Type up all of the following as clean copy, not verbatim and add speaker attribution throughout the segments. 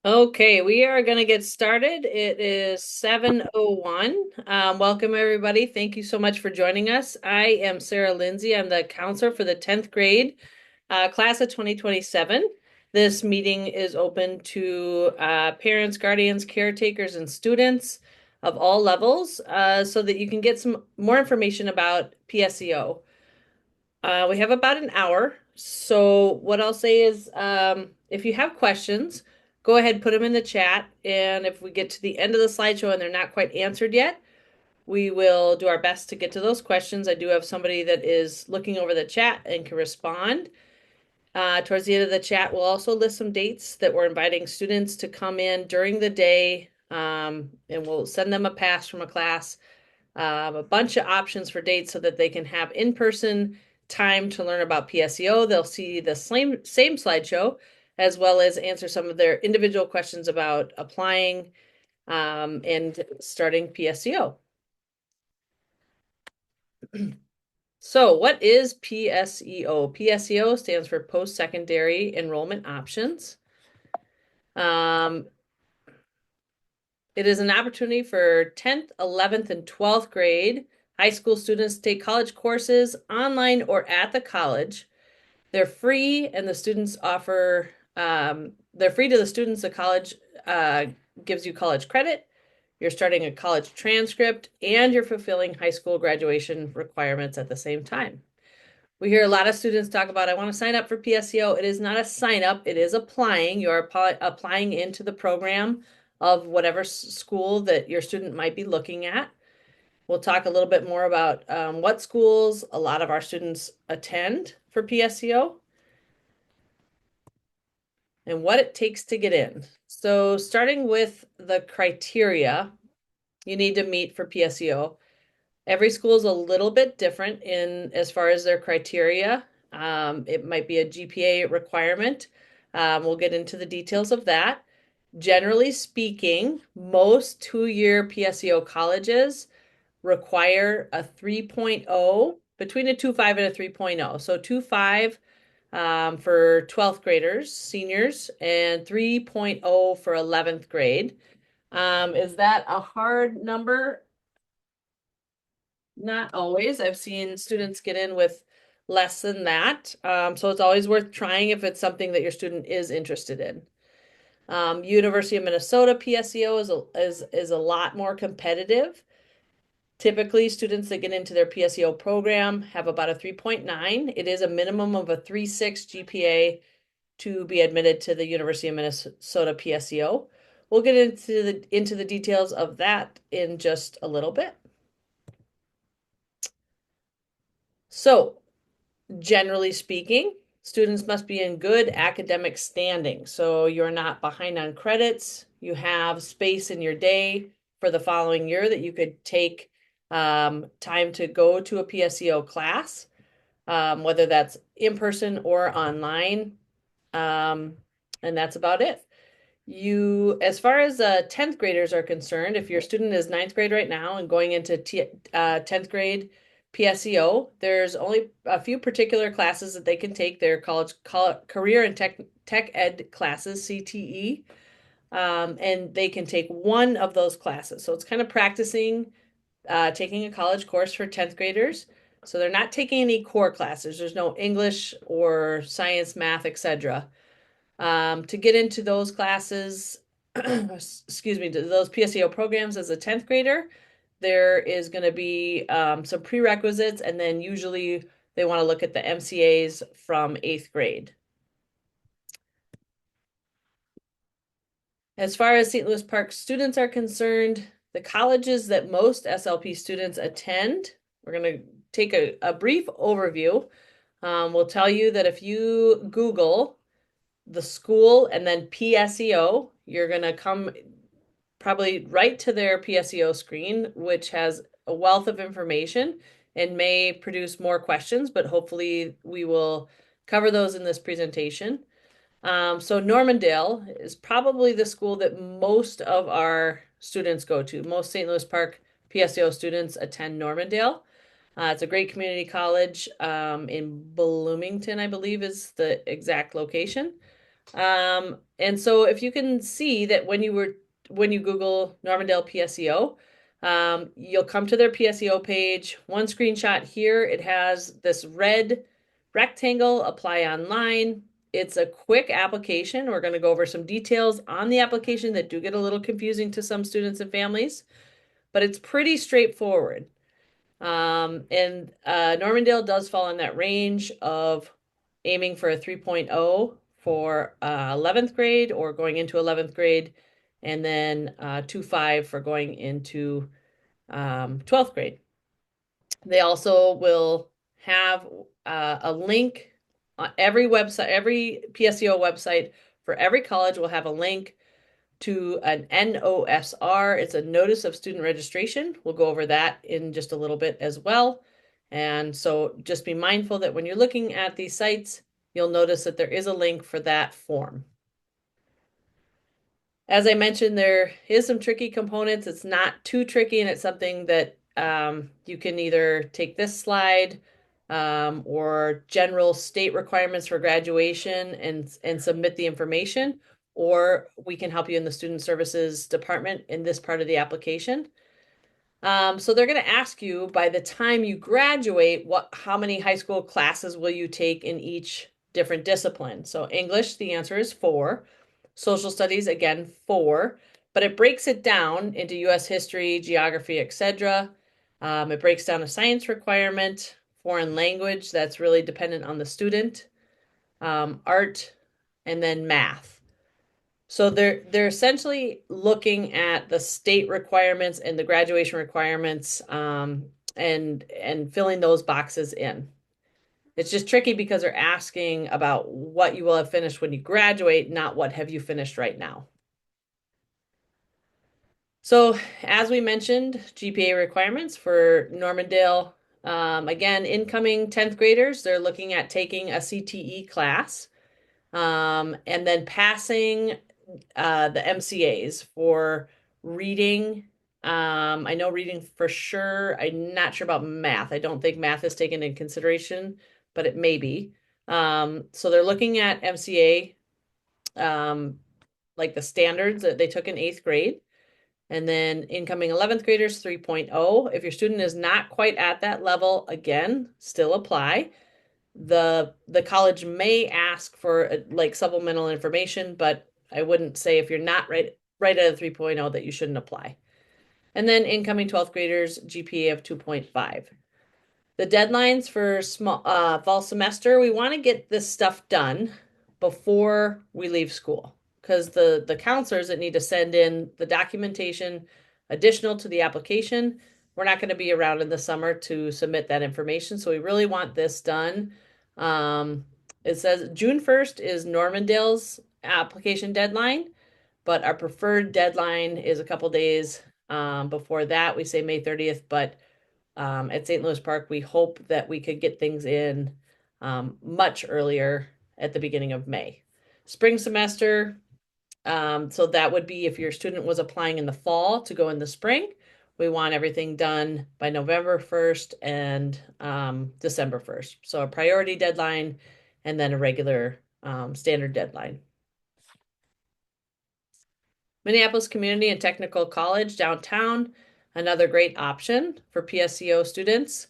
Speaker 1: Okay, we are going to get started. It is 7:01. Welcome, everybody. Thank you so much for joining us. I am Sarah Lindsay. I'm the counselor for the 10th grade class of 2027. This meeting is open to parents, guardians, caretakers, and students of all levels so that you can get some more information about PSEO. We have about an hour. So what I'll say is, if you have questions, go ahead, put them in the chat. And if we get to the end of the slideshow and they're not quite answered yet, we will do our best to get to those questions. I do have somebody that is looking over the chat and can respond. Towards the end of the chat, we'll also list some dates that we're inviting students to come in during the day, and we'll send them a pass from a class, a bunch of options for dates so that they can have in-person time to learn about PSEO. They'll see the same slideshow as well as answer some of their individual questions about applying and starting PSEO. So what is PSEO? PSEO stands for Post-Secondary Enrollment Options. It is an opportunity for 10th, 11th, and 12th grade high school students to take college courses online or at the college. They're free, and the students offer, they're free to the students. The college gives you college credit. You're starting a college transcript, and you're fulfilling high school graduation requirements at the same time. We hear a lot of students talk about, I want to sign up for PSEO. It is not a sign up, it is applying. You're applying into the program of whatever school that your student might be looking at. We'll talk a little bit more about what schools a lot of our students attend for PSEO and what it takes to get in. So starting with the criteria you need to meet for PSEO. Every school is a little bit different in as far as their criteria. It might be a GPA requirement. We'll get into the details of that. Generally speaking, most two-year PSEO colleges require a 3.0, between a 2.5 and a 3.0. So 2.5 for 12th graders, seniors, and 3.0 for 11th grade. Is that a hard number? Not always. I've seen students get in with less than that. So it's always worth trying if it's something that your student is interested in. University of Minnesota PSEO is a lot more competitive. Typically, students that get into their PSEO program have about a 3.9. It is a minimum of a 3.6 GPA to be admitted to the University of Minnesota PSEO. We'll get into the details of that in just a little bit. So, generally speaking, students must be in good academic standing. So you're not behind on credits. You have space in your day for the following year that you could take time to go to a PSEO class, whether that's in person or online. And that's about it. As far as 10th graders are concerned, if your student is 9th grade right now and going into 10th grade PSEO, there's only a few particular classes that they can take. They're career and tech ed classes, CTE, and they can take one of those classes. So it's kind of practicing taking a college course for 10th graders. So they're not taking any core classes. There's no English or science, math, etc. To get into those classes, excuse me, to those PSEO programs as a 10th grader, there is going to be some prerequisites, and then usually they want to look at the MCAs from 8th grade. As far as St. Louis Park students are concerned, the colleges that most SLP students attend, we're going to take a brief overview. We'll tell you that if you Google the school and then PSEO, you're going to come probably right to their PSEO screen, which has a wealth of information and may produce more questions, but hopefully we will cover those in this presentation. So Normandale is probably the school that most of our students go to. Most St. Louis Park PSEO students attend Normandale. It's a great community college in Bloomington, I believe is the exact location. And so if you can see that when you Google Normandale PSEO, you'll come to their PSEO page. One screenshot here, it has this red rectangle, apply online. It's a quick application. We're going to go over some details on the application that do get a little confusing to some students and families, but it's pretty straightforward. And Normandale does fall in that range of aiming for a 3.0 for 11th grade or going into 11th grade, and then 2.5 for going into 12th grade. They also will have a link on every website, every PSEO website for every college will have a link to an NOSR. It's a notice of student registration. We'll go over that in just a little bit as well. And so just be mindful that when you're looking at these sites, you'll notice that there is a link for that form. As I mentioned, there is some tricky components. It's not too tricky, and it's something that you can either take this slide or general state requirements for graduation and submit the information, or we can help you in the Student Services Department in this part of the application. So they're going to ask you by the time you graduate, how many high school classes will you take in each different discipline? So English, the answer is 4. Social studies, again, 4. But it breaks it down into U.S. history, geography, etc. It breaks down a science requirement, foreign language, that's really dependent on the student, art, and then math. So they're essentially looking at the state requirements and the graduation requirements and filling those boxes in. It's just tricky because they're asking about what you will have finished when you graduate, not what have you finished right now. So as we mentioned, GPA requirements for Normandale. Again, incoming 10th graders, they're looking at taking a CTE class and then passing the MCAs for reading. I know reading for sure. I'm not sure about math. I don't think math is taken in consideration, but it may be. So they're looking at MCA, like the standards that they took in 8th grade. And then incoming 11th graders, 3.0. If your student is not quite at that level, again, still apply. The college may ask for like supplemental information, but I wouldn't say if you're not right at a 3.0 that you shouldn't apply. And then incoming 12th graders, GPA of 2.5. The deadlines for fall semester, we want to get this stuff done before we leave school because the counselors that need to send in the documentation additional to the application, we're not going to be around in the summer to submit that information. So we really want this done. It says June 1st is Normandale's application deadline, but our preferred deadline is a couple days before that. We say May 30th, but at St. Louis Park, we hope that we could get things in much earlier at the beginning of May. Spring semester, so that would be if your student was applying in the fall to go in the spring, we want everything done by November 1st and December 1st. So a priority deadline and then a regular standard deadline. Minneapolis Community and Technical College downtown, another great option for PSEO students.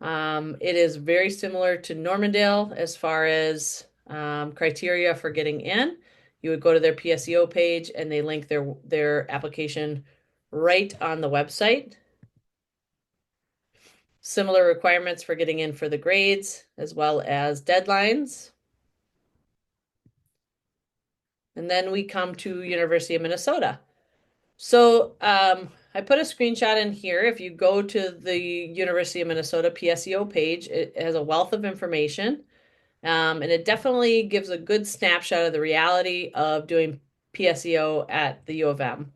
Speaker 1: It is very similar to Normandale as far as criteria for getting in. You would go to their PSEO page and they link their application right on the website. Similar requirements for getting in for the grades as well as deadlines. And then we come to University of Minnesota. So I put a screenshot in here. If you go to the University of Minnesota PSEO page, it has a wealth of information. And it definitely gives a good snapshot of the reality of doing PSEO at the U of M.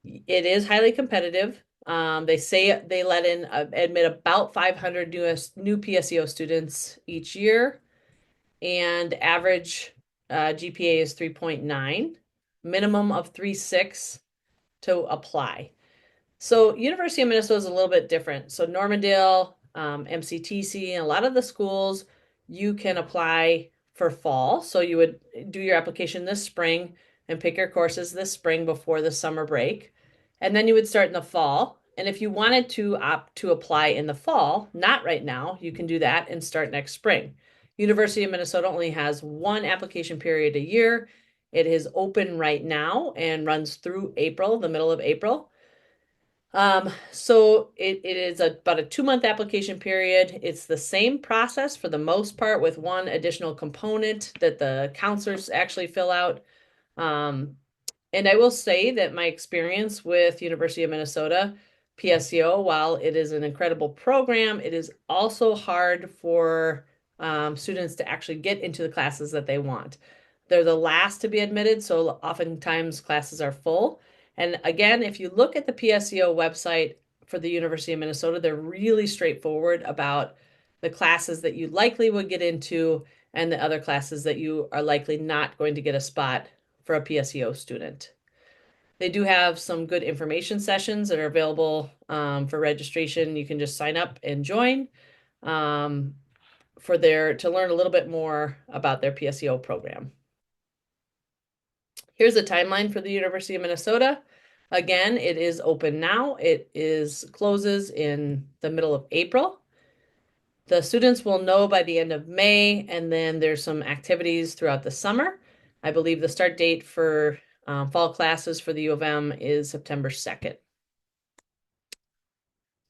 Speaker 1: It is highly competitive. They say they let in admit about 500 new PSEO students each year, and average GPA is 3.9, minimum of 3.6 to apply. So University of Minnesota is a little bit different. So Normandale, MCTC, and a lot of the schools, you can apply for fall. So you would do your application this spring and pick your courses this spring before the summer break. And then you would start in the fall. And if you wanted to opt to apply in the fall, not right now, you can do that and start next spring. University of Minnesota only has one application period a year. It is open right now and runs through April, the middle of April. So it is about a 2-month application period. It's the same process for the most part with one additional component that the counselors actually fill out. Um, and I will say that my experience with University of Minnesota PSEO, while it is an incredible program, it is also hard for students to actually get into the classes that they want. They're the last to be admitted, so oftentimes classes are full. And again, if you look at the PSEO website for the University of Minnesota, they're really straightforward about the classes that you likely would get into and the other classes that you are likely not going to get a spot for a PSEO student. They do have some good information sessions that are available for registration. You can just sign up and join to learn a little bit more about their PSEO program. Here's a timeline for the University of Minnesota. Again, it is open now. It closes in the middle of April. The students will know by the end of May, and then there's some activities throughout the summer. I believe the start date for fall classes for the U of M is September 2nd.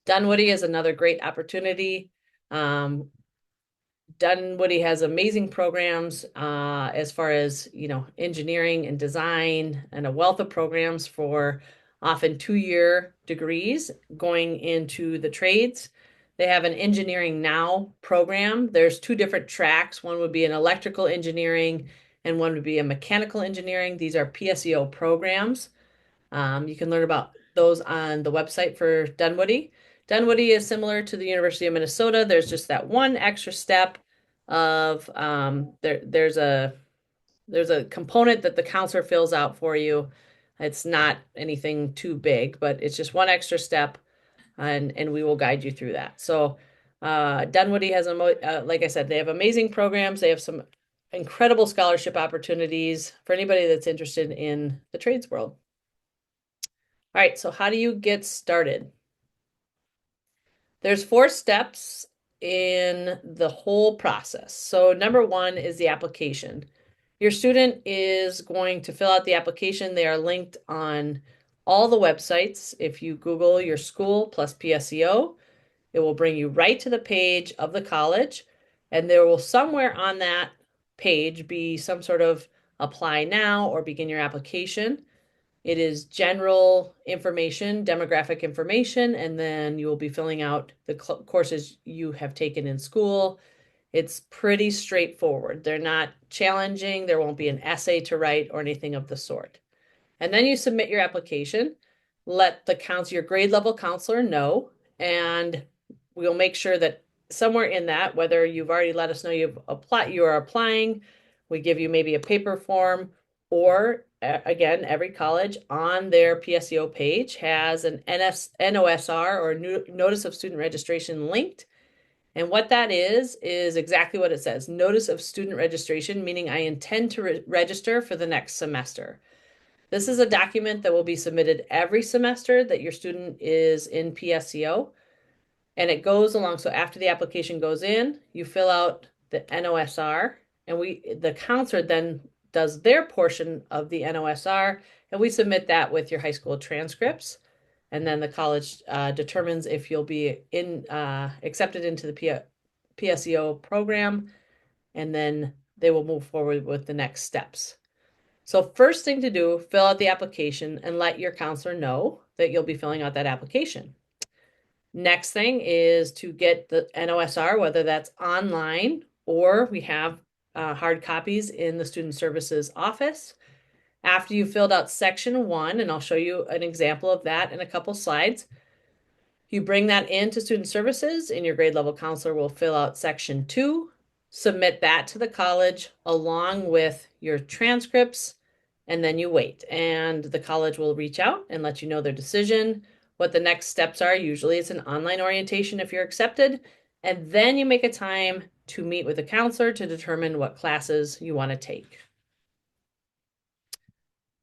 Speaker 1: Dunwoody is another great opportunity. Dunwoody has amazing programs as far as, engineering and design and a wealth of programs for often 2-year degrees going into the trades. They have an Engineering Now program. There's 2 different tracks. One would be an electrical engineering and one would be a mechanical engineering. These are PSEO programs. You can learn about those on the website for Dunwoody. Dunwoody is similar to the University of Minnesota. There's just that one extra step of there's a component that the counselor fills out for you. It's not anything too big, but it's just one extra step, and we will guide you through that. So Dunwoody has like I said, they have amazing programs. They have some incredible scholarship opportunities for anybody that's interested in the trades world. All right, so how do you get started? There's 4 steps in the whole process. So number 1 is the application. Your student is going to fill out the application. They are linked on all the websites. If you Google your school plus PSEO, it will bring you right to the page of the college, and there will somewhere on that page be some sort of apply now or begin your application. It is general information, demographic information, and then you will be filling out the courses you have taken in school. It's pretty straightforward. They're not challenging. There won't be an essay to write or anything of the sort. And then you submit your application. Let your grade level counselor know, and we'll make sure that somewhere in that, whether you've already let us know you are applying, we give you maybe a paper form, or again, every college on their PSEO page has an NOSR or Notice of Student Registration linked. And what that is exactly what it says. Notice of Student Registration, meaning I intend to register for the next semester. This is a document that will be submitted every semester that your student is in PSEO. And it goes along. So after the application goes in, you fill out the NOSR, and the counselor then does their portion of the NOSR, and we submit that with your high school transcripts. And then the college determines if you'll be accepted into the PSEO program, and then they will move forward with the next steps. So first thing to do, fill out the application and let your counselor know that you'll be filling out that application. Next thing is to get the NOSR, whether that's online or we have hard copies in the Student Services office. After you filled out section 1, and I'll show you an example of that in a couple slides, you bring that into Student Services and your grade level counselor will fill out section 2, submit that to the college along with your transcripts, and then you wait. And the college will reach out and let you know their decision, what the next steps are. Usually it's an online orientation if you're accepted, and then you make a time to meet with a counselor to determine what classes you want to take.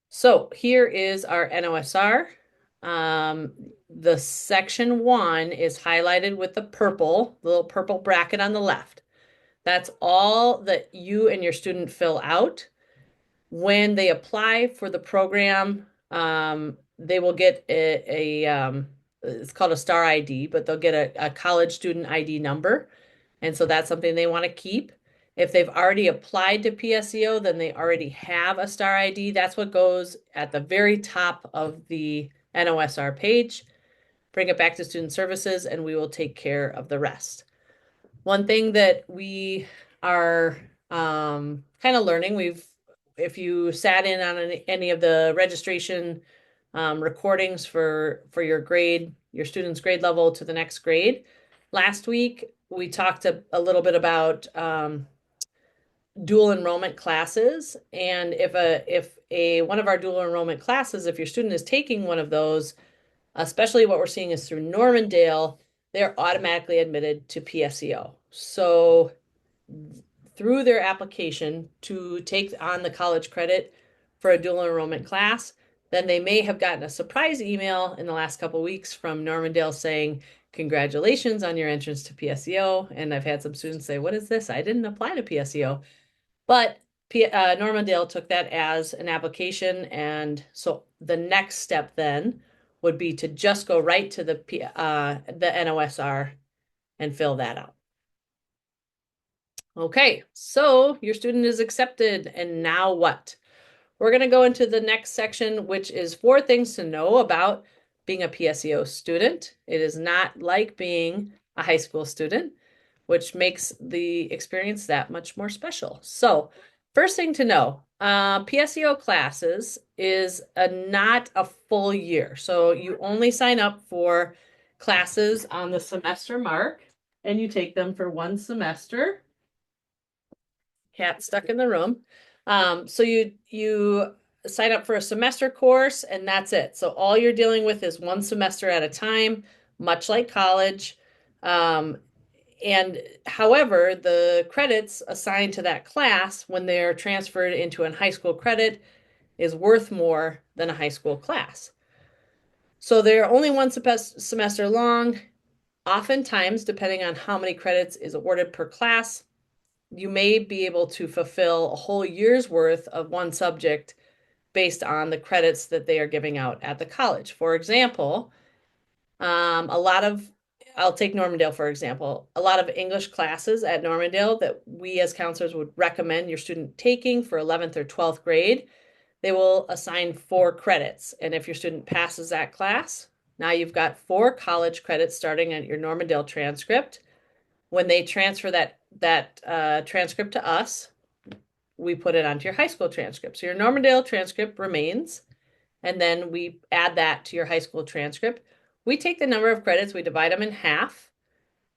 Speaker 1: So here is our NOSR. The section 1 is highlighted with the little purple bracket on the left. That's all that you and your student fill out. When they apply for the program, they will get it's called a STAR ID, but they'll get a college student ID number. And so that's something they want to keep. If they've already applied to PSEO, then they already have a STAR ID. That's what goes at the very top of the NOSR page. Bring it back to Student Services, and we will take care of the rest. One thing that we are kind of learning, if you sat in on any of the registration recordings for your student's grade level to the next grade, last week we talked a little bit about dual enrollment classes. And if one of our dual enrollment classes, if your student is taking one of those, especially what we're seeing is through Normandale, they're automatically admitted to PSEO. So through their application to take on the college credit for a dual enrollment class, then they may have gotten a surprise email in the last couple of weeks from Normandale saying, congratulations on your entrance to PSEO. And I've had some students say, what is this? I didn't apply to PSEO. But Normandale took that as an application. And so the next step then would be to just go right to the NOSR and fill that out. Okay, so your student is accepted, and now what? We're going to go into the next section, which is 4 things to know about being a PSEO student. It is not like being a high school student, which makes the experience that much more special. So first thing to know, PSEO classes is not a full year. So you only sign up for classes on the semester mark, and you take them for 1 semester. Cat stuck in the room. So you sign up for a semester course, and that's it. So all you're dealing with is 1 semester at a time, much like college. And however, the credits assigned to that class when they're transferred into a high school credit is worth more than a high school class. So they're only 1 semester long. Oftentimes, depending on how many credits is awarded per class, you may be able to fulfill a whole year's worth of one subject based on the credits that they are giving out at the college. For example, I'll take Normandale for example, a lot of English classes at Normandale that we as counselors would recommend your student taking for 11th or 12th grade, they will assign 4 credits. And if your student passes that class, now you've got 4 college credits starting at your Normandale transcript. When they transfer that transcript to us, we put it onto your high school transcript. So your Normandale transcript remains, and then we add that to your high school transcript. We take the number of credits, we divide them in half,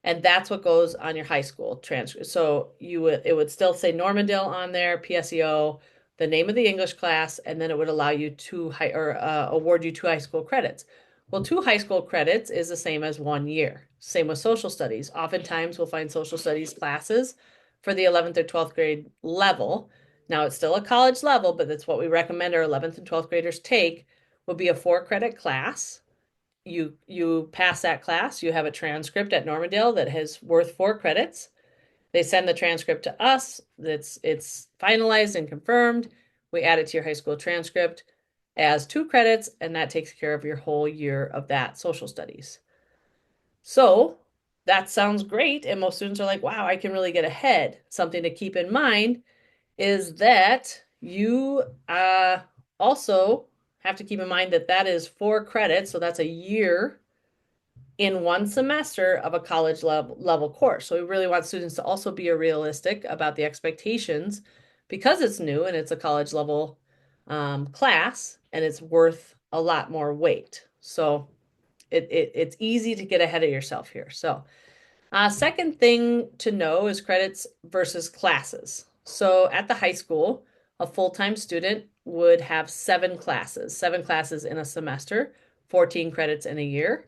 Speaker 1: and that's what goes on your high school transcript. So it would still say Normandale on there, PSEO, the name of the English class, and then it would allow you award you 2 high school credits. Well, 2 high school credits is the same as 1 year. Same with social studies. Oftentimes we'll find social studies classes for the 11th or 12th grade level. Now it's still a college level, but that's what we recommend our 11th and 12th graders take, would be a 4 credit class. You pass that class, you have a transcript at Normandale that has worth 4 credits. They send the transcript to us. It's finalized and confirmed. We add it to your high school transcript as 2 credits, and that takes care of your whole year of that social studies. So that sounds great. And most students are like, wow, I can really get ahead. Something to keep in mind is that you also have to keep in mind that that is 4 credits. So that's a year in 1 semester of a college level course. So we really want students to also be realistic about the expectations because it's new and it's a college level class and it's worth a lot more weight. So it's easy to get ahead of yourself here. So second thing to know is credits versus classes. So at the high school, a full-time student would have 7 classes in a semester, 14 credits in a year.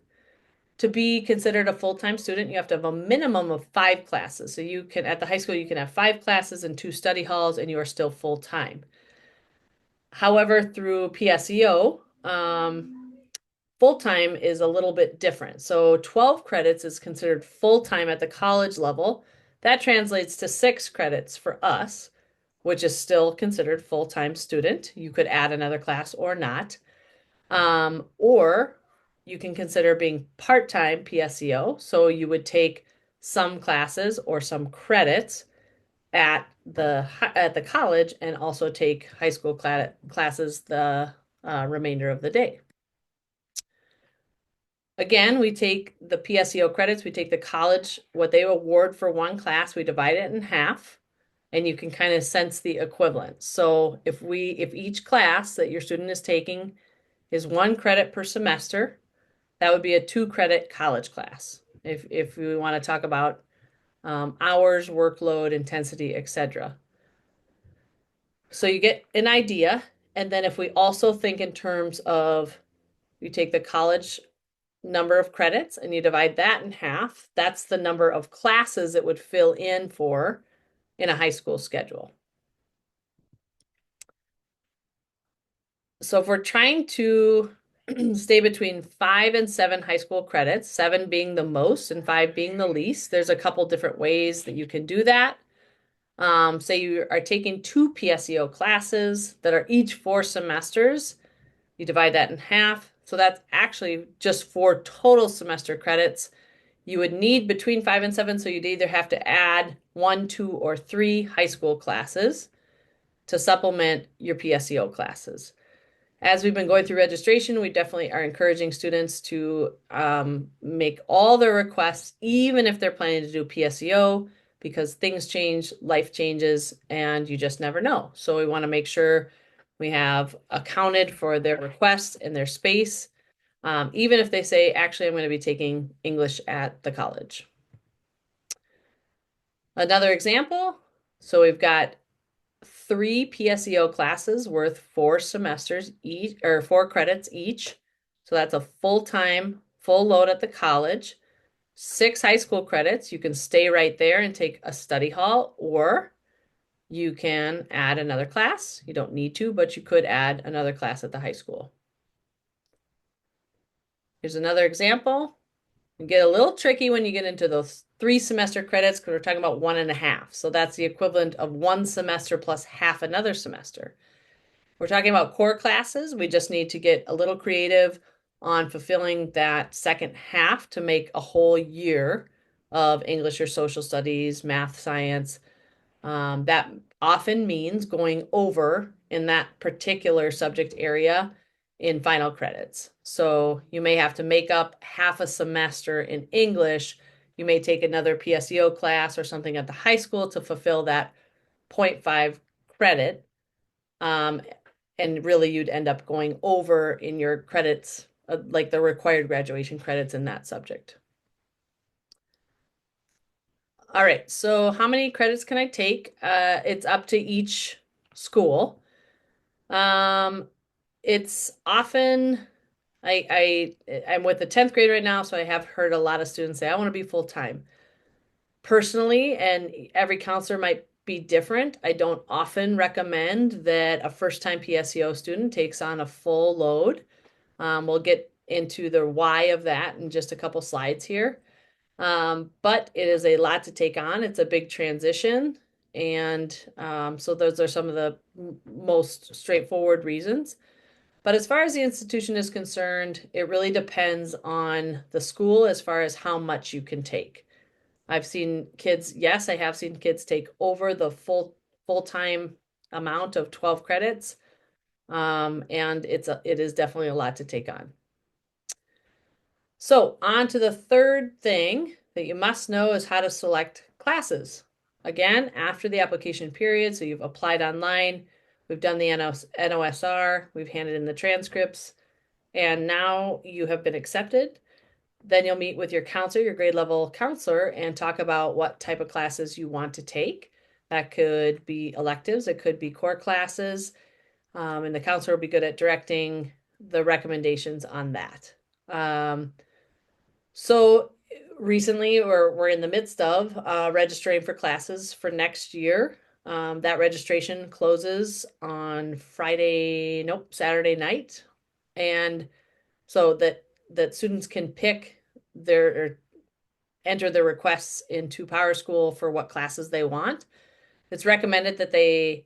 Speaker 1: to be considered a full-time student, you have to have a minimum of 5 classes. So you can, at the high school, you can have 5 classes and 2 study halls, and you are still full-time. However, through PSEO, full-time is a little bit different. So 12 credits is considered full-time at the college level. That translates to 6 credits for us, which is still considered full-time student. You could add another class or not. Or you can consider being part-time PSEO. So you would take some classes or some credits at the college and also take high school classes the remainder of the day. Again, we take the PSEO credits, we take the college, what they award for one class, we divide it in half, and you can kind of sense the equivalent. So if each class that your student is taking is 1 credit per semester, that would be a 2 credit college class. If we want to talk about hours, workload, intensity, etc. So you get an idea. And then if we also think in terms of you take the college number of credits and you divide that in half, that's the number of classes it would fill in for in a high school schedule. So if we're trying to stay between 5 and 7 high school credits, 7 being the most and 5 being the least, there's a couple different ways that you can do that. Say you are taking 2 PSEO classes that are each 4 semesters. You divide that in half. So that's actually just 4 total semester credits. You would need between 5 and 7, so you'd either have to add 1, 2, or 3 high school classes to supplement your PSEO classes. As we've been going through registration, we definitely are encouraging students to make all their requests, even if they're planning to do PSEO, because things change, life changes, and you just never know. So we want to make sure we have accounted for their requests and their space, even if they say, actually, I'm going to be taking English at the college. Another example, so we've got 3 PSEO classes worth 4 semesters each, or 4 credits each. So that's a full-time, full load at the college. 6 high school credits. You can stay right there and take a study hall, or you can add another class. You don't need to, but you could add another class at the high school. Here's another example. You get a little tricky when you get into those 3 semester credits because we're talking about 1.5. So that's the equivalent of 1 semester plus half another semester. We're talking about core classes. We just need to get a little creative on fulfilling that second half to make a whole year of English or social studies, math, science. That often means going over in that particular subject area in final credits. So you may have to make up half a semester in English. You may take another PSEO class or something at the high school to fulfill that 0.5 credit. And really you'd end up going over in your credits, like the required graduation credits in that subject. All right, so how many credits can I take? It's up to each school. It's often, I'm with the 10th grade right now, so I have heard a lot of students say, I want to be full-time. Personally, and every counselor might be different, I don't often recommend that a first-time PSEO student takes on a full load. We'll get into the why of that in just a couple slides here. But it is a lot to take on. It's a big transition. And so those are some of the most straightforward reasons. But as far as the institution is concerned, it really depends on the school as far as how much you can take. I've seen kids, yes, I have seen kids take over the full-time amount of 12 credits. And it is definitely a lot to take on. So on to the third thing that you must know is how to select classes. Again, after the application period, so you've applied online, we've done the NOSR, we've handed in the transcripts, and now you have been accepted. Then you'll meet with your counselor, your grade level counselor, and talk about what type of classes you want to take. That could be electives, it could be core classes, and the counselor will be good at directing the recommendations on that. So recently, or we're in the midst of registering for classes for next year. That registration closes on Friday, nope, Saturday night. And so that students can pick their or enter their requests into PowerSchool for what classes they want. It's recommended that they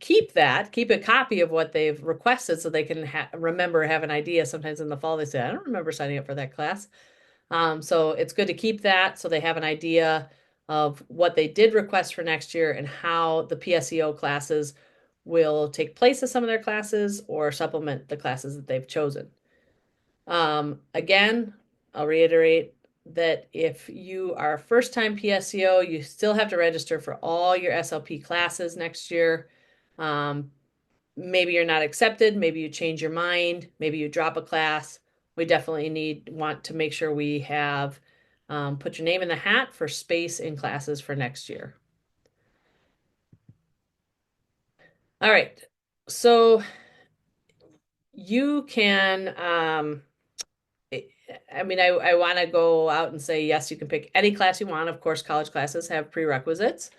Speaker 1: keep a copy of what they've requested so they can remember, have an idea. Sometimes in the fall they say, I don't remember signing up for that class. So it's good to keep that so they have an idea of what they did request for next year and how the PSEO classes will take place of some of their classes or supplement the classes that they've chosen. Again, I'll reiterate that if you are a first-time PSEO, you still have to register for all your SLP classes next year. Um, Maybe you're not accepted, maybe you change your mind, maybe you drop a class. We definitely want to make sure we have put your name in the hat for space in classes for next year. All right, so you can I mean, I want to go out and say, yes, you can pick any class you want. Of course, college classes have prerequisites.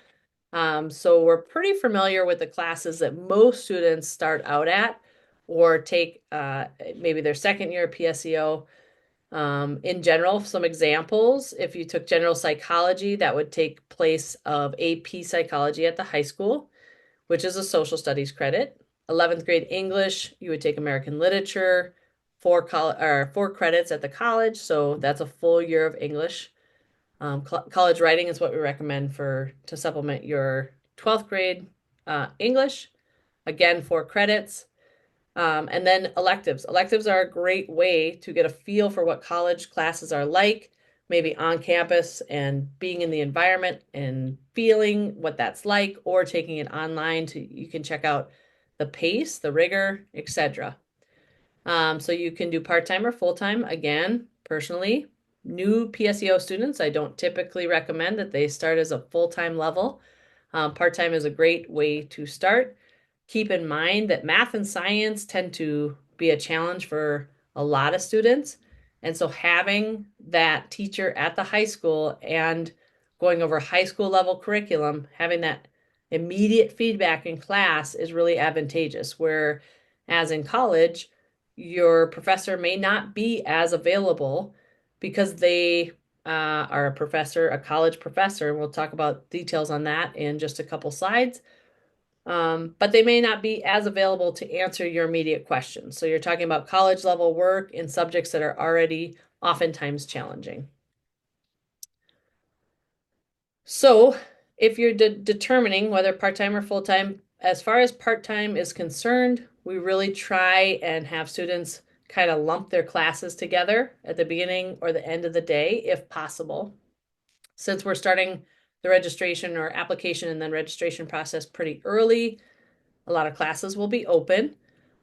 Speaker 1: So we're pretty familiar with the classes that most students start out at or take maybe their second year PSEO. In general, some examples, if you took general psychology, that would take place of AP psychology at the high school, which is a social studies credit. 11th grade English, you would take American literature, four credits at the college, so that's a full year of English. College writing is what we recommend for to supplement your 12th grade English. Again, 4 credits. And then electives. Electives are a great way to get a feel for what college classes are like, maybe on campus and being in the environment and feeling what that's like, or taking it online to you can check out the pace, the rigor, etc. So you can do part-time or full-time. Again, personally, new PSEO students, I don't typically recommend that they start as a full-time level. Part-time is a great way to start. Keep in mind that math and science tend to be a challenge for a lot of students. And so having that teacher at the high school and going over high school level curriculum, having that immediate feedback in class is really advantageous. Whereas in college, your professor may not be as available because they are a professor, a college professor. We'll talk about details on that in just a couple slides. But they may not be as available to answer your immediate questions. So you're talking about college level work in subjects that are already oftentimes challenging. So if you're determining whether part-time or full-time, as far as part-time is concerned, we really try and have students kind of lump their classes together at the beginning or the end of the day, if possible. Since we're starting the registration or application and then registration process pretty early, a lot of classes will be open.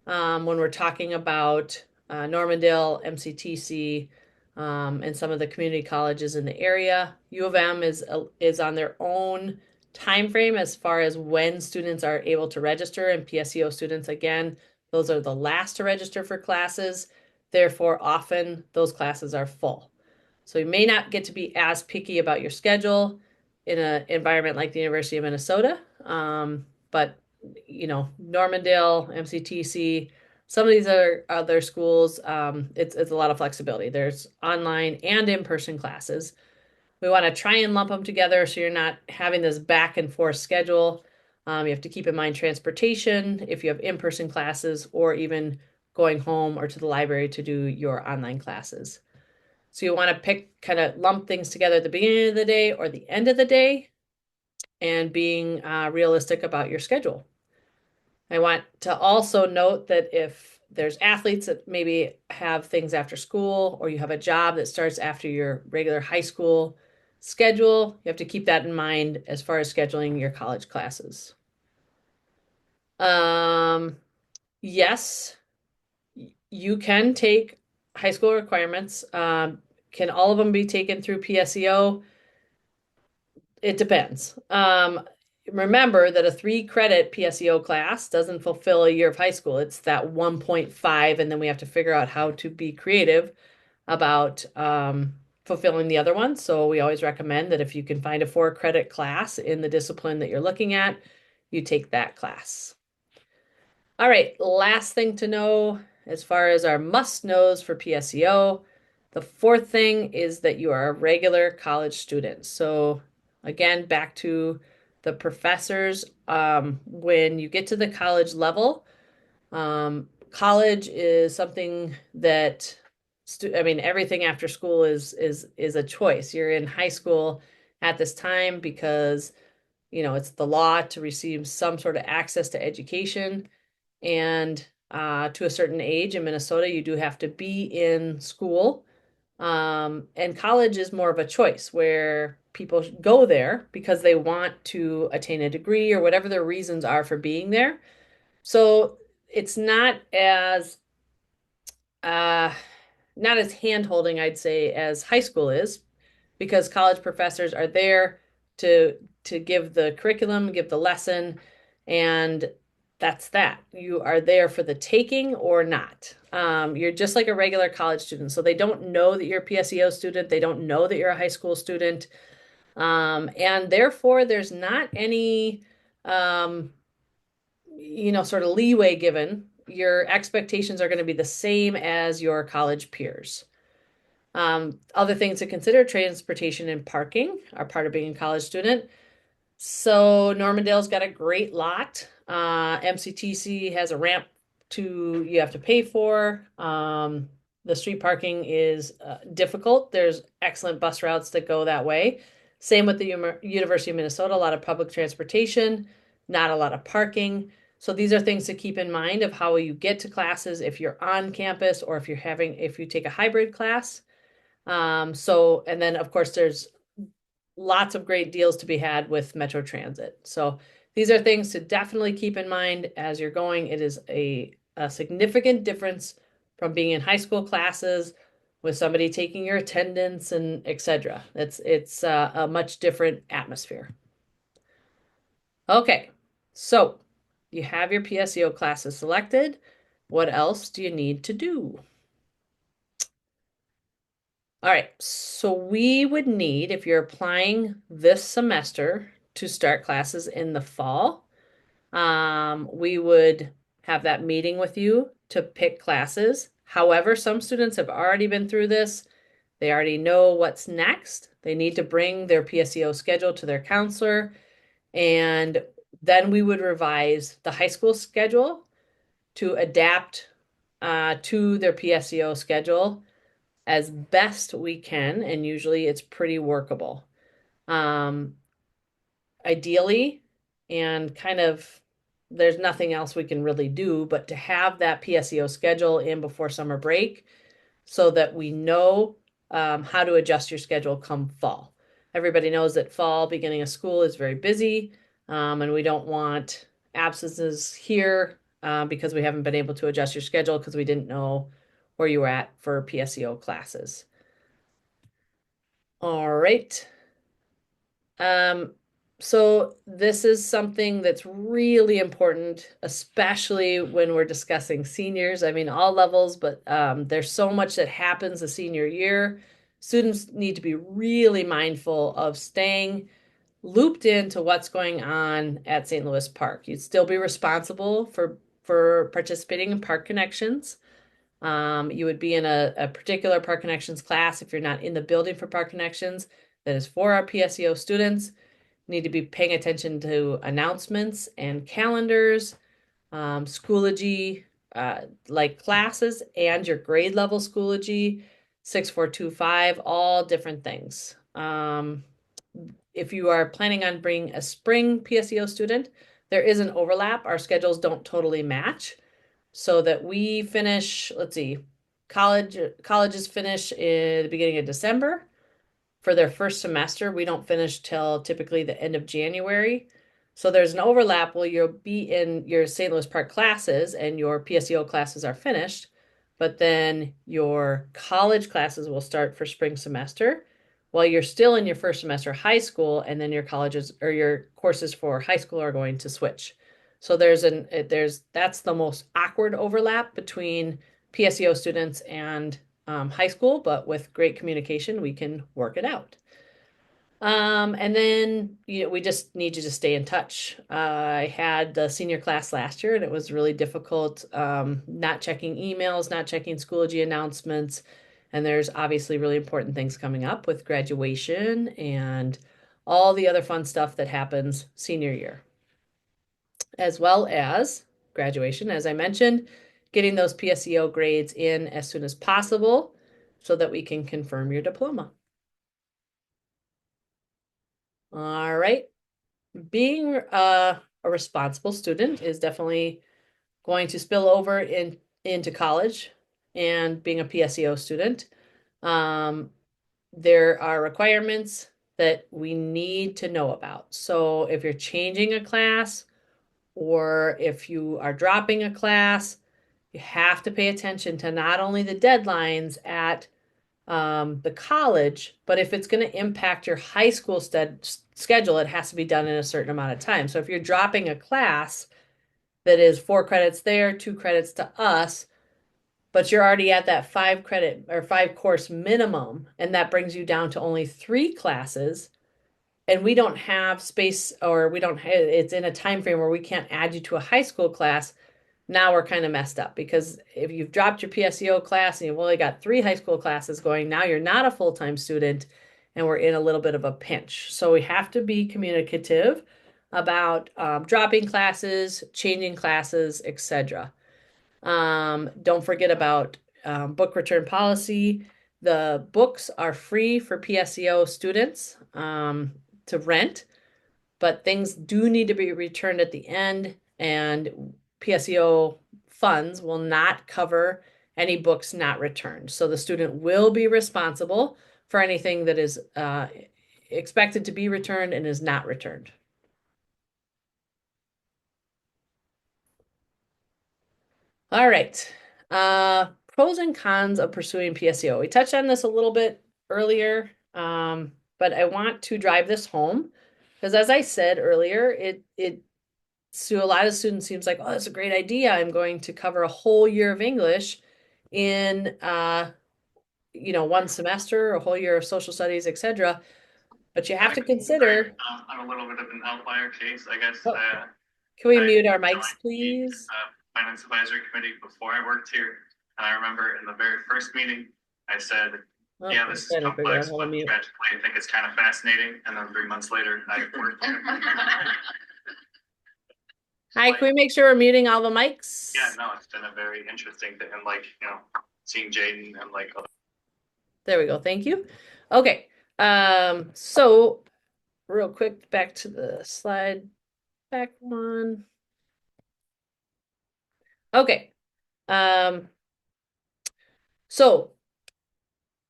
Speaker 1: When we're talking about Normandale, MCTC, and some of the community colleges in the area. U of M is on their own time frame as far as when students are able to register, and PSEO students, again, those are the last to register for classes. Therefore, often those classes are full. So you may not get to be as picky about your schedule in an environment like the University of Minnesota. But Normandale, MCTC, some of these are other schools. It's a lot of flexibility. There's online and in-person classes. We want to try and lump them together so you're not having this back and forth schedule. You have to keep in mind transportation if you have in-person classes or even going home or to the library to do your online classes. So you want to kind of lump things together at the beginning of the day or the end of the day and being realistic about your schedule. I want to also note that if there's athletes that maybe have things after school or you have a job that starts after your regular high school schedule, you have to keep that in mind as far as scheduling your college classes. Um, yes, you can take high school requirements. Can all of them be taken through PSEO? It depends. Remember that a 3 credit PSEO class doesn't fulfill a year of high school. It's that 1.5, and then we have to figure out how to be creative about fulfilling the other one. So we always recommend that if you can find a 4 credit class in the discipline that you're looking at, you take that class. All right, last thing to know as far as our must knows for PSEO. The fourth thing is that you are a regular college student. So again, back to the professors, when you get to the college level, college is something that I mean, everything after school is a choice. You're in high school at this time because, it's the law to receive some sort of access to education. And to a certain age in Minnesota, you do have to be in school. And college is more of a choice where people go there because they want to attain a degree or whatever their reasons are for being there. So it's uh, not as hand-holding, I'd say, as high school is, because college professors are there to give the curriculum, give the lesson, and that's that. You are there for the taking or not. You're just like a regular college student. So they don't know that you're a PSEO student. They don't know that you're a high school student. And therefore, there's not any, sort of leeway given. Your expectations are going to be the same as your college peers. Other things to consider, transportation and parking are part of being a college student. So Normandale's got a great lot. MCTC has a ramp you have to pay for. The street parking is difficult. There's excellent bus routes that go that way. Same with the University of Minnesota, a lot of public transportation, not a lot of parking. So these are things to keep in mind of how you get to classes if you're on campus or if you take a hybrid class. And then of course there's lots of great deals to be had with Metro Transit. So these are things to definitely keep in mind as you're going. It is a significant difference from being in high school classes with somebody taking your attendance and etc. It's a much different atmosphere. Okay, so you have your PSEO classes selected. What else do you need to do? All right, so we would need, if you're applying this semester to start classes in the fall, we would have that meeting with you to pick classes. However, some students have already been through this. They already know what's next. They need to bring their PSEO schedule to their counselor, and then we would revise the high school schedule to adapt to their PSEO schedule as best we can, and usually it's pretty workable. Um, Ideally, and kind of there's nothing else we can really do but to have that PSEO schedule in before summer break so that we know how to adjust your schedule come fall. Everybody knows that fall, beginning of school, is very busy, and we don't want absences here because we haven't been able to adjust your schedule because we didn't know where you were at for PSEO classes. All right. Um, so this is something that's really important, especially when we're discussing seniors. I mean, all levels, but there's so much that happens the senior year. Students need to be really mindful of staying looped into what's going on at St. Louis Park. You'd still be responsible for participating in Park Connections. You would be in a particular Park Connections class if you're not in the building for Park Connections. That is for our PSEO students. Need to be paying attention to announcements and calendars, Schoology, like classes and your grade level Schoology, 6425, all different things. If you are planning on bringing a spring PSEO student, there is an overlap. Our schedules don't totally match so that we finish, let's see, colleges finish in the beginning of December for their first semester. We don't finish till typically the end of January. So there's an overlap where you'll be in your St. Louis Park classes and your PSEO classes are finished, but then your college classes will start for spring semester while you're still in your first semester high school, and then your colleges or your courses for high school are going to switch. So that's the most awkward overlap between PSEO students and high school, but with great communication, we can work it out. And then we just need you to stay in touch. I had the senior class last year, and it was really difficult, not checking emails, not checking Schoology announcements. And there's obviously really important things coming up with graduation and all the other fun stuff that happens senior year, as well as graduation, as I mentioned, getting those PSEO grades in as soon as possible so that we can confirm your diploma. All right. Being a responsible student is definitely going to spill over into college and being a PSEO student. Um, there are requirements that we need to know about. So if you're changing a class or if you are dropping a class, you have to pay attention to not only the deadlines at the college, but if it's going to impact your high school schedule, it has to be done in a certain amount of time. So if you're dropping a class that is 4 credits there, 2 credits to us, but you're already at that 5 credit or 5 course minimum, and that brings you down to only 3 classes, and we don't have space or we don't have, it's in a time frame where we can't add you to a high school class. Now we're kind of messed up because if you've dropped your PSEO class and you've only got 3 high school classes going, now you're not a full-time student and we're in a little bit of a pinch. So we have to be communicative about dropping classes, changing classes, etc. Don't forget about book return policy. The books are free for PSEO students to rent, but things do need to be returned at the end, and PSEO funds will not cover any books not returned. So the student will be responsible for anything that is expected to be returned and is not returned. All right. Pros and cons of pursuing PSEO. We touched on this a little bit earlier, but I want to drive this home because, as I said earlier, it to a lot of students seems like, oh, that's a great idea. I'm going to cover a whole year of English in one semester, a whole year of social studies, etc. But you have to consider.
Speaker 2: I'm a little bit of an outlier case, I guess.
Speaker 1: Oh, can we
Speaker 2: I
Speaker 1: mute our mics,
Speaker 2: joined the
Speaker 1: please?
Speaker 2: finance advisory committee before I worked here, and I remember in the very first meeting, I said,
Speaker 1: Oh,
Speaker 2: "Yeah,
Speaker 1: I'm
Speaker 2: this is
Speaker 1: trying to figure out
Speaker 2: complex,
Speaker 1: how to
Speaker 2: but
Speaker 1: mute.
Speaker 2: tragically, I think it's kind of fascinating." And then 3 months later, I worked here.
Speaker 1: Hi, can we make sure we're muting all the mics?
Speaker 2: Yeah, no, it's been a very interesting thing, and seeing Jaden and other.
Speaker 1: There we go. Thank you. Okay. So real quick, back to the slide, back one. Okay. So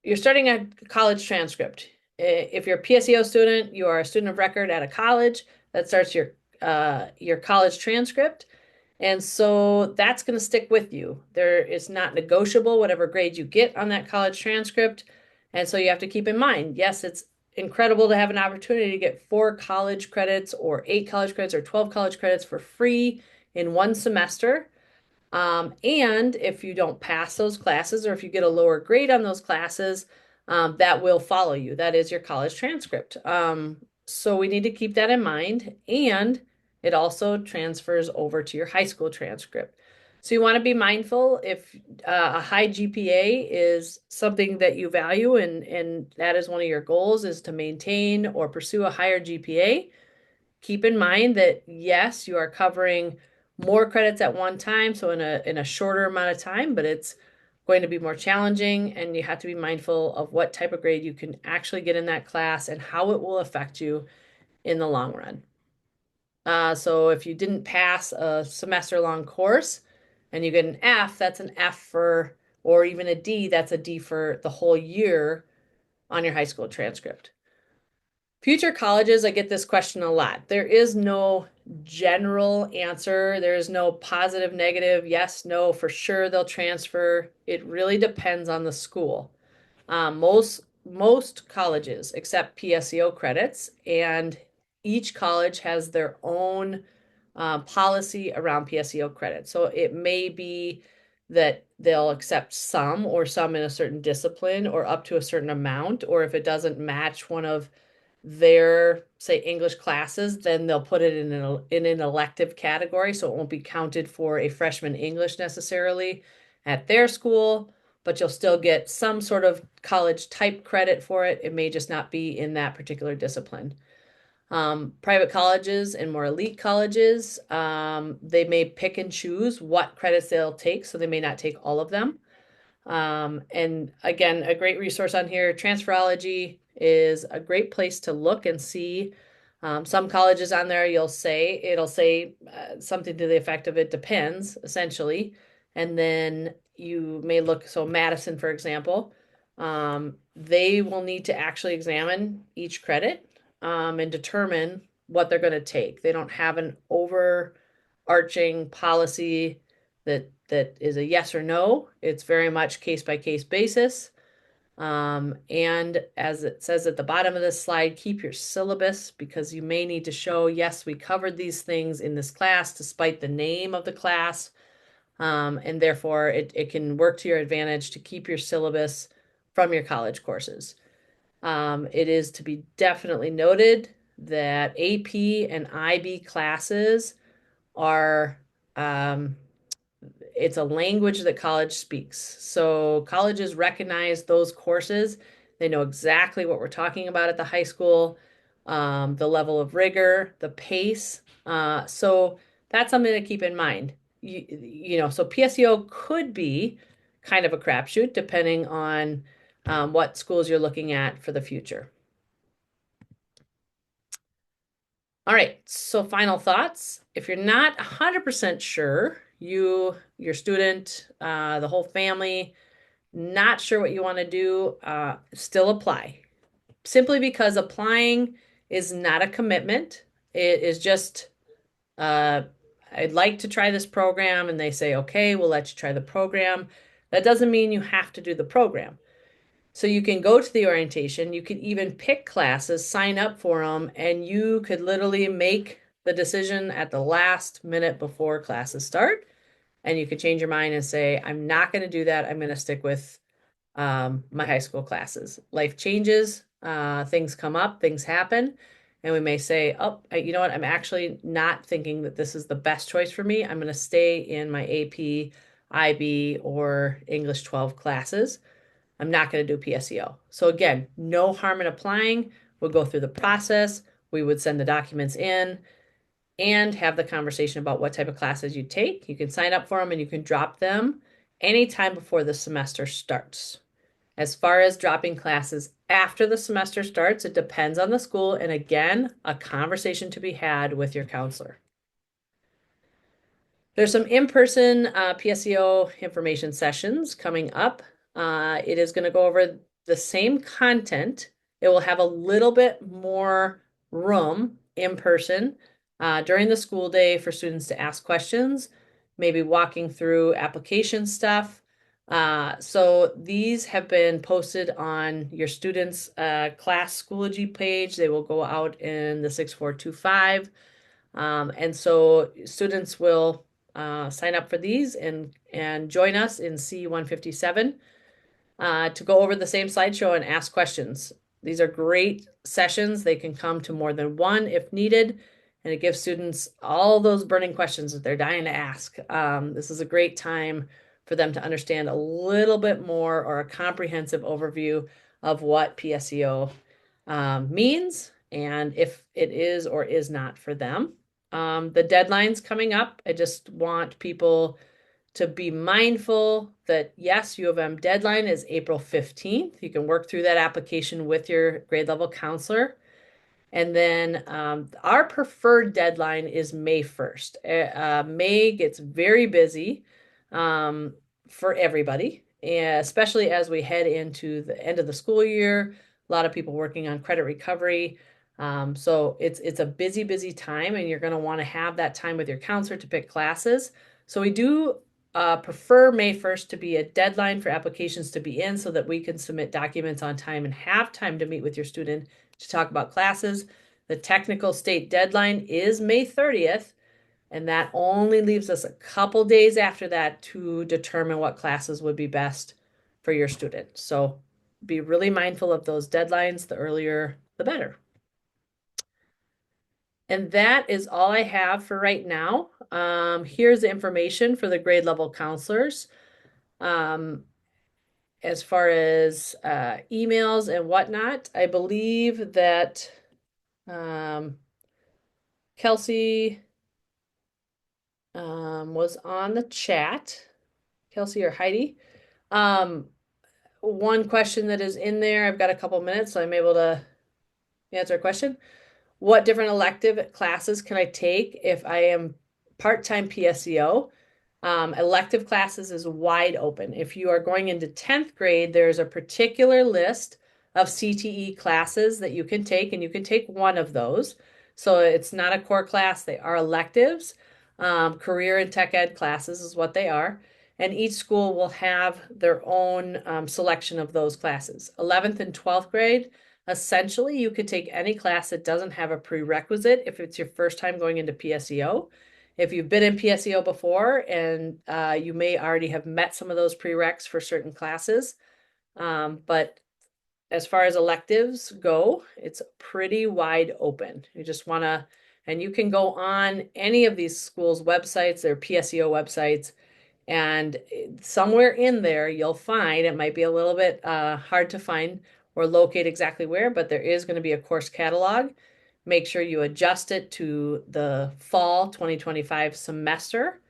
Speaker 1: you're starting a college transcript. If you're a PSEO student, you are a student of record at a college. That starts your college transcript. And so that's going to stick with you. It's not negotiable, whatever grade you get on that college transcript. And so you have to keep in mind, yes, it's incredible to have an opportunity to get 4 college credits or 8 college credits or 12 college credits for free in one semester. And if you don't pass those classes or if you get a lower grade on those classes, that will follow you. That is your college transcript. So we need to keep that in mind. And it also transfers over to your high school transcript. So you want to be mindful if a high GPA is something that you value and that is one of your goals is to maintain or pursue a higher GPA. Keep in mind that yes, you are covering more credits at one time, so in a shorter amount of time, but it's going to be more challenging, and you have to be mindful of what type of grade you can actually get in that class and how it will affect you in the long run. So if you didn't pass a semester-long course and you get an F, that's an F for, or even a D, that's a D for the whole year on your high school transcript. Future colleges, I get this question a lot. There is no general answer. There is no positive, negative, yes, no, for sure they'll transfer. It really depends on the school. Most colleges accept PSEO credits, and each college has their own policy around PSEO credits. So it may be that they'll accept some or some in a certain discipline or up to a certain amount, or if it doesn't match one of their, say, English classes, then they'll put it in an elective category, so it won't be counted for a freshman English necessarily at their school, but you'll still get some sort of college type credit for it. It may just not be in that particular discipline. Private colleges and more elite colleges, they may pick and choose what credits they'll take, so they may not take all of them. And again, a great resource on here, Transferology is a great place to look and see. Some colleges on there, it'll say something to the effect of it depends, essentially. And then you may look, so Madison, for example, they will need to actually examine each credit and determine what they're going to take. They don't have an overarching policy that is a yes or no. It's very much case by case basis. And as it says at the bottom of this slide, keep your syllabus because you may need to show, yes, we covered these things in this class despite the name of the class. And therefore, it can work to your advantage to keep your syllabus from your college courses. It is to be definitely noted that AP and IB classes are it's a language that college speaks. So colleges recognize those courses. They know exactly what we're talking about at the high school, the level of rigor, the pace. So that's something to keep in mind. So PSEO could be kind of a crapshoot depending on what schools you're looking at for the future. All right, so final thoughts. If you're not 100% sure, your student, the whole family, not sure what you want to do, still apply. Simply because applying is not a commitment. It is just, uh, I'd like to try this program, and they say, okay, we'll let you try the program. That doesn't mean you have to do the program. So you can go to the orientation, you could even pick classes, sign up for them, and you could literally make the decision at the last minute before classes start. And you could change your mind and say, I'm not going to do that. I'm going to stick with my high school classes. Life changes, things come up, things happen. And we may say, oh, you know what? I'm actually not thinking that this is the best choice for me. I'm going to stay in my AP, IB, or English 12 classes. I'm not going to do PSEO. So again, no harm in applying. We'll go through the process. We would send the documents in and have the conversation about what type of classes you take. You can sign up for them and you can drop them anytime before the semester starts. As far as dropping classes after the semester starts, it depends on the school. And again, a conversation to be had with your counselor. There's some in-person PSEO information sessions coming up. It is going to go over the same content. It will have a little bit more room in person during the school day for students to ask questions, maybe walking through application stuff. So these have been posted on your students' class Schoology page. They will go out in the 6425. And so students will sign up for these and join us in C157 to go over the same slideshow and ask questions. These are great sessions. They can come to more than one if needed, and it gives students all those burning questions that they're dying to ask. This is a great time for them to understand a little bit more or a comprehensive overview of what PSEO means and if it is or is not for them. The deadline's coming up. I just want people to be mindful that yes, U of M deadline is April 15th. You can work through that application with your grade level counselor. And then our preferred deadline is May 1st. May gets very busy for everybody, especially as we head into the end of the school year. A lot of people working on credit recovery. So it's a busy, busy time, and you're going to want to have that time with your counselor to pick classes. So we do prefer May 1st to be a deadline for applications to be in so that we can submit documents on time and have time to meet with your student to talk about classes. The technical state deadline is May 30th. And that only leaves us a couple days after that to determine what classes would be best for your student. So be really mindful of those deadlines. The earlier, the better. And that is all I have for right now. Here's the information for the grade level counselors. Um, as far as emails and whatnot, I believe that um, Kelsey was on the chat. Kelsey or Heidi. Um, one question that is in there, I've got a couple minutes, so I'm able to answer a question. What different elective classes can I take if I am part-time PSEO? Elective classes is wide open. If you are going into 10th grade, there's a particular list of CTE classes that you can take, and you can take one of those. So it's not a core class, they are electives. Career and tech ed classes is what they are. And each school will have their own selection of those classes. 11th and 12th grade, essentially, you could take any class that doesn't have a prerequisite if it's your first time going into PSEO. If you've been in PSEO before and you may already have met some of those prereqs for certain classes, but as far as electives go, it's pretty wide open. You just want to, and you can go on any of these schools' websites, their PSEO websites, and somewhere in there you'll find, it might be a little bit hard to find or locate exactly where, but there is going to be a course catalog. Make sure you adjust it to the fall 2025 semester.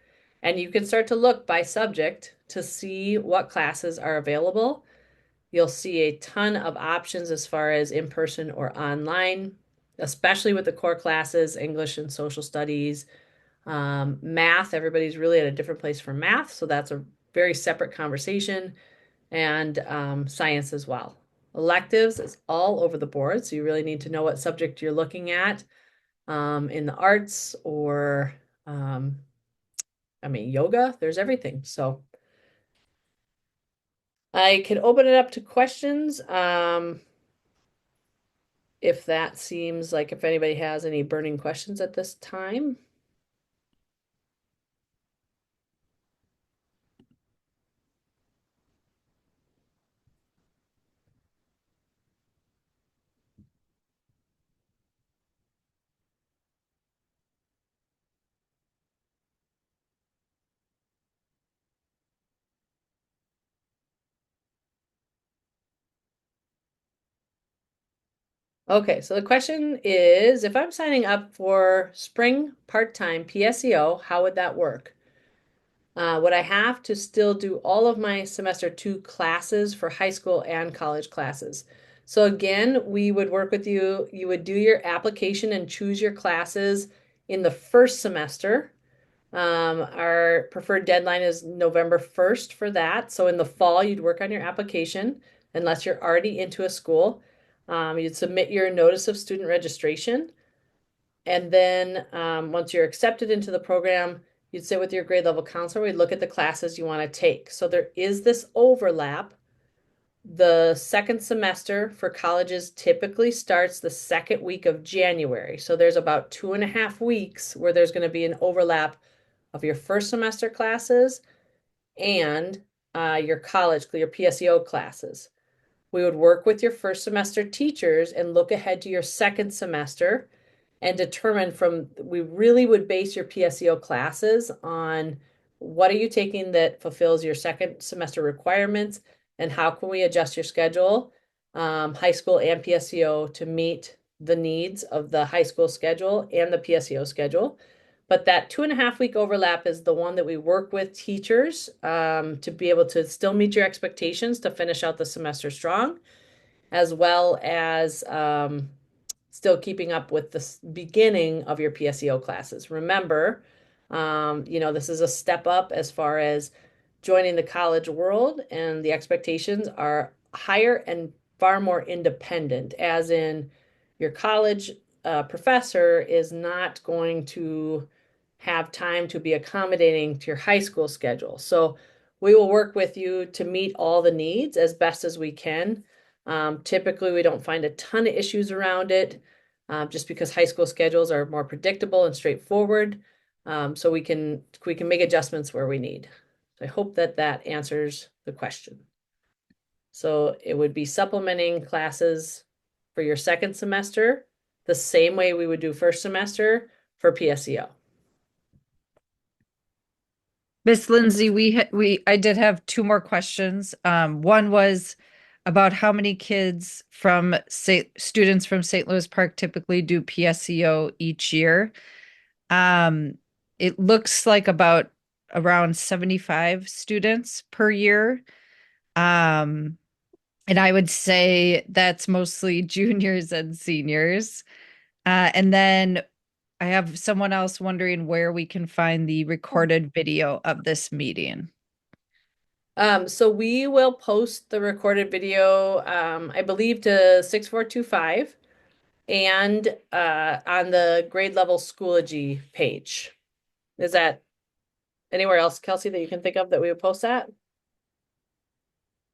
Speaker 1: And you can start to look by subject to see what classes are available. You'll see a ton of options as far as in-person or online, especially with the core classes, English and social studies. Math, everybody's really at a different place for math, so that's a very separate conversation, and science as well. Electives is all over the board, so you really need to know what subject you're looking at in the arts or, um, I mean, yoga, there's everything. So I can open it up to questions if that seems like if anybody has any burning questions at this time. Okay, so the question is, if I'm signing up for spring part-time PSEO, how would that work? Would I have to still do all of my semester two classes for high school and college classes? So again, we would work with you. You would do your application and choose your classes in the first semester. Our preferred deadline is November 1st for that. So in the fall, you'd work on your application unless you're already into a school. You'd submit your notice of student registration. And then once you're accepted into the program, you'd sit with your grade level counselor. We'd look at the classes you want to take. So there is this overlap. The second semester for colleges typically starts the second week of January. So there's about 2.5 weeks where there's going to be an overlap of your first semester classes and your college, your PSEO classes. We would work with your first semester teachers and look ahead to your second semester and determine from, we really would base your PSEO classes on what are you taking that fulfills your second semester requirements and how can we adjust your schedule, high school and PSEO, to meet the needs of the high school schedule and the PSEO schedule. But that 2.5 week overlap is the one that we work with teachers to be able to still meet your expectations to finish out the semester strong, as well as still keeping up with the beginning of your PSEO classes. Remember, this is a step up as far as joining the college world, and the expectations are higher and far more independent, as in your college professor is not going to have time to be accommodating to your high school schedule. So we will work with you to meet all the needs as best as we can. Typically, we don't find a ton of issues around it just because high school schedules are more predictable and straightforward. So we can make adjustments where we need. So I hope that that answers the question. So it would be supplementing classes for your second semester the same way we would do first semester for PSEO.
Speaker 3: Miss Lindsay, I did have two more questions. One was about how many kids from students from St. Louis Park typically do PSEO each year. Um, it looks like about around 75 students per year. Um, and I would say that's mostly juniors and seniors. And then I have someone else wondering where we can find the recorded video of this meeting.
Speaker 1: So we will post the recorded video, I believe to 6425 and on the grade level Schoology page. Is that anywhere else, Kelsey, that you can think of that we would post that?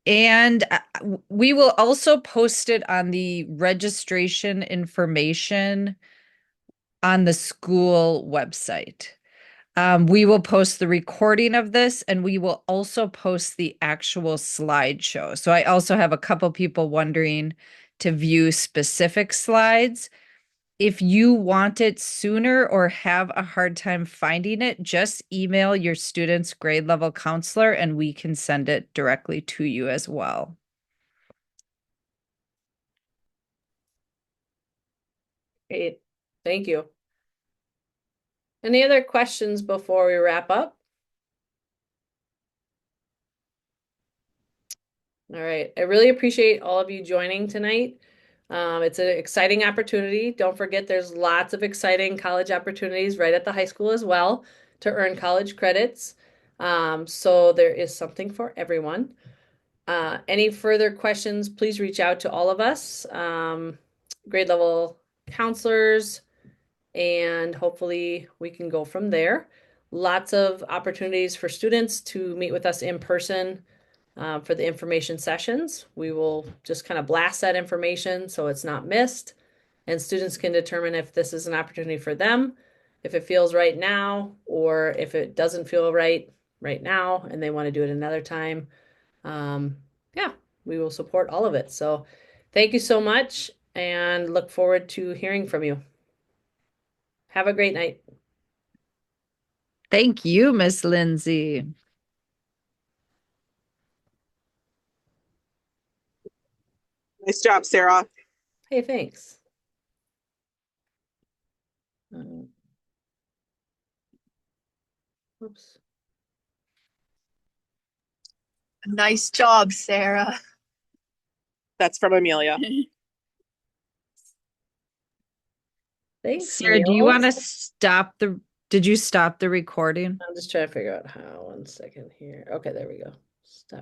Speaker 3: And we will also post it on the registration information on the school website. We will post the recording of this and we will also post the actual slideshow. So I also have a couple people wondering to view specific slides. If you want it sooner or have a hard time finding it, just email your student's grade level counselor and we can send it directly to you as well.
Speaker 1: Great. Thank you. Any other questions before we wrap up? All right. I really appreciate all of you joining tonight. It's an exciting opportunity. Don't forget, there's lots of exciting college opportunities right at the high school as well to earn college credits. So there is something for everyone. Any further questions, please reach out to all of us, grade level counselors, and hopefully we can go from there. Lots of opportunities for students to meet with us in person for the information sessions. We will just kind of blast that information so it's not missed, and students can determine if this is an opportunity for them, if it feels right now, or if it doesn't feel right now and they want to do it another time. Yeah, we will support all of it. So thank you so much and look forward to hearing from you. Have a great night.
Speaker 3: Thank you, Miss Lindsay.
Speaker 4: Nice job, Sarah.
Speaker 1: Hey, thanks. Uh, Oops.
Speaker 5: Nice job, Sarah.
Speaker 4: That's from Amelia.
Speaker 1: Thanks,
Speaker 3: Sarah, do you want to
Speaker 1: Niels.
Speaker 3: did you stop the recording?
Speaker 1: I'm just trying to figure out how. 1 second here. Okay, there we go. Stop